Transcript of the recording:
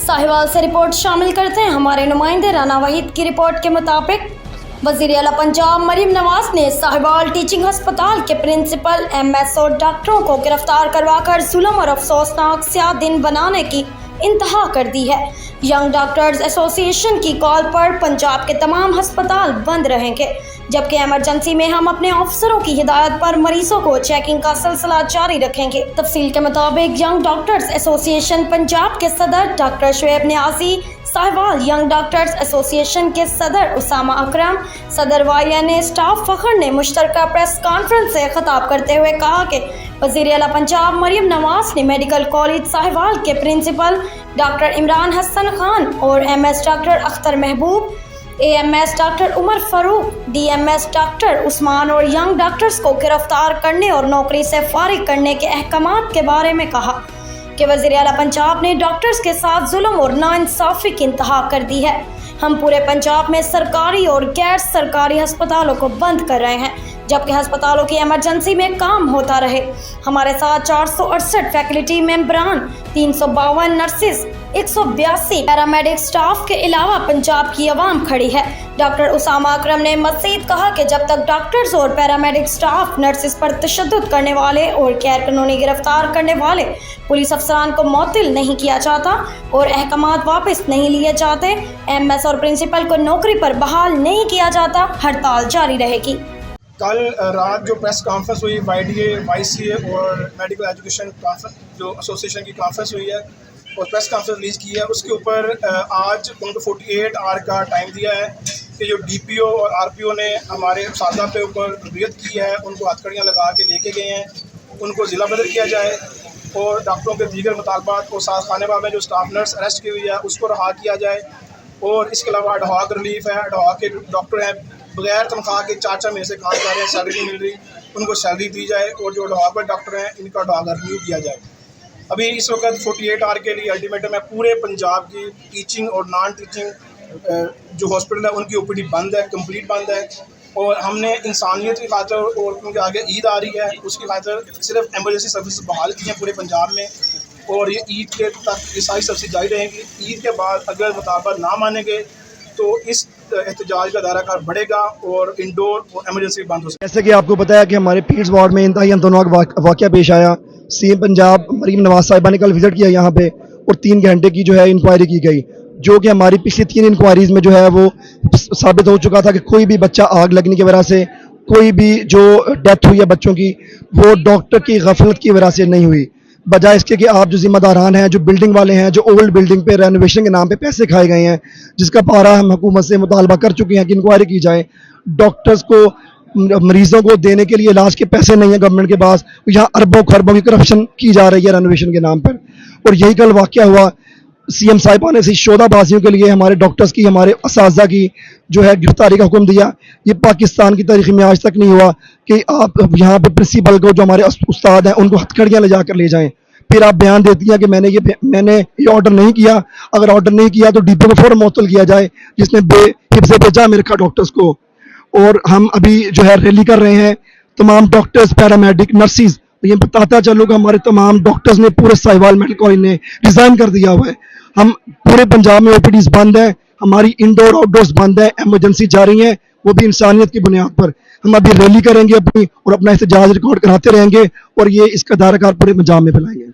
साहिवाल से रिपोर्ट शामिल करते हैं हमारे नुमाइंदे राना वहीद की रिपोर्ट के मुताबिक वज़ीर आला पंजाब मरीम नवाज ने साहिवाल टीचिंग हस्पताल के प्रिंसिपल MS और डॉक्टरों को गिरफ्तार करवाकर जुल्म और अफसोसनाक स्याह दिन बनाने की इंतहा कर दी है। यंग डॉक्टर्स एसोसिएशन की कॉल पर पंजाब के तमाम हस्पताल बंद रहेंगे, जबकि एमरजेंसी में हम अपने अफसरों की हिदायत पर मरीजों को चेकिंग का सिलसिला जारी रखेंगे। तफसील के मुताबिक यंग डॉक्टर्स एसोसिएशन पंजाब के सदर doctor Shoaib Niazi, Sahiwal young doctors association के सदर उसामा अकरम, सदर YNA स्टाफ फखर ने मुश्तरका प्रेस कॉन्फ्रेंस से खिताब करते हुए कहा कि वज़ीर आला पंजाब मरीम नवाज ने मेडिकल कॉलेज साहिवाल के प्रिंसिपल डॉक्टर इमरान हसन खान और MS doctor Akhtar Mehboob, AMS doctor Umar Farooq, DMS doctor Usman और यंग डॉक्टर्स को गिरफ्तार करने और नौकरी से फारिग करने के अहकामात के बारे में कहा कि वज़ीर आला पंजाब ने डॉक्टर्स के साथ जुल्म और नाइंसाफ़ी की इंतहा कर दी है। हम पूरे पंजाब में सरकारी और गैर सरकारी अस्पतालों को बंद कर रहे हैं, जबकि अस्पतालों की इमरजेंसी में काम होता रहे। हमारे साथ 468 फैकल्टी मेंबरान, 352 नर्सेज, 182 पैरामेडिक स्टाफ के अलावा पंजाब की आवाम खड़ी है। डॉक्टर उसामा अकरम ने मज़ीद कहा कि जब तक डॉक्टर्स और पैरामेडिक स्टाफ नर्सेज पर तशद्दुद करने वाले और गैर कानूनी गिरफ्तार करने वाले पुलिस अफसरान को मुअत्तल नहीं किया जाता और अहकामात वापस नहीं लिए जाते, MS और प्रिंसिपल को नौकरी पर बहाल नहीं किया जाता, हड़ताल जारी रहेगी। कल रात जो प्रेस कॉन्फ्रेंस हुई YDA, YCA और मेडिकल एजुकेशन कॉन्फ्रेंस जो एसोसिएशन की कॉन्फ्रेंस हुई है और प्रेस कॉन्फ्रेंस रिलीज़ की है, उसके ऊपर आज उनको 48 आवर का टाइम दिया है कि जो DPO और RPO ने हमारे सादा पे ऊपर तरबियत की है, उनको हथकड़ियाँ लगा के लेके गए हैं, उनको ज़िला बदल किया जाए और डॉक्टरों के दीगर मुतालबात को साथ खानेबा में जो स्टाफ नर्स अरेस्ट की हुई है उसको रहा किया जाए। और इसके अलावा एडहॉक रिलीफ है, एडहॉक के डॉक्टर हैं बगैर तनख्वाह के 4 महीने से काम कर रहे हैं, सैलरी नहीं मिल रही, उनको सैलरी दी जाए और जो एडहॉक पर डॉक्टर हैं इनका एडहॉक रिन्यू किया जाए। अभी इस वक्त 48 आवर के लिए अल्टीमेटम है। पूरे पंजाब की टीचिंग और नॉन टीचिंग जो हॉस्पिटल है उनकी OPD बंद है, कंप्लीट बंद है और हमने इंसानियत की खातिर और क्योंकि आगे ईद आ रही है उसकी खातिर सिर्फ एमरजेंसी सर्विस बहाल की हैं पूरे पंजाब में और ये ईद के तक ये सारी सर्विस जारी रहेंगी। ईद के बाद अगर मुतालबा ना मानेंगे तो इस एहतजाज का दायरा कार बढ़ेगा और इंडोर और एमरजेंसी बंद हो सके। जैसे कि आपको पता है कि हमारे पीड्स वार्ड में इंतहाई अंतनाक वाक़या पेश आया। CM पंजाब मरीम नवाज साहिबा ने कल विज़िट किया यहाँ पे और 3 घंटे की जो है इंक्वायरी की गई, जो कि हमारी पिछली 3 इंक्वायरीज़ में जो है वो साबित हो चुका था कि कोई भी बच्चा आग लगने की वजह से, कोई भी जो डेथ हुई है बच्चों की वो डॉक्टर की गफलत की वजह से नहीं हुई। बजाय इसके कि आप जो जिम्मेदारान हैं, जो बिल्डिंग वाले हैं, जो ओल्ड बिल्डिंग पे रेनोवेशन के नाम पे पैसे खाए गए हैं, जिसका पारा हम हुकूमत से मुतालबा कर चुके हैं कि इंक्वायरी की जाए। डॉक्टर्स को मरीजों को देने के लिए इलाज के पैसे नहीं है गवर्नमेंट के पास, यहाँ अरबों खरबों की करप्शन की जा रही है रेनोवेशन के नाम पर। और यही कल वाक़या हुआ। CM साहिबा ने इसी शोधाबाजियों के लिए हमारे डॉक्टर्स की, हमारे असातिज़ा की जो है गिरफ्तारी का हुक्म दिया। ये पाकिस्तान की तारीख में आज तक नहीं हुआ कि आप यहाँ पे प्रिंसिपल को, जो हमारे उस्ताद हैं, उनको हथकड़ियाँ ले जाकर ले जाएं, फिर आप बयान देती हैं कि मैंने ये ऑर्डर नहीं किया। अगर ऑर्डर नहीं किया तो DPO को फौरन मुअत्तल किया जाए जिसने बेहिफ्ज़ भेजा में रखा डॉक्टर्स को। और हम अभी जो है रैली कर रहे हैं, तमाम डॉक्टर्स, पैरामेडिक, नर्सिस, ये बताता चलो कि हमारे तमाम डॉक्टर्स ने पूरे साहिवाल मेडिकल कॉलेज ने रिज़ाइन कर दिया हुआ है। हम पूरे पंजाब में OPDs बंद है, हमारी इंडोर आउटडोर्स बंद है, एमरजेंसी जारी है, वो भी इंसानियत की बुनियाद पर। हम अभी रैली करेंगे अपनी और अपना एहतजाज रिकॉर्ड कराते रहेंगे और ये इसका दायरा कार पूरे पंजाब में फैलाएंगे।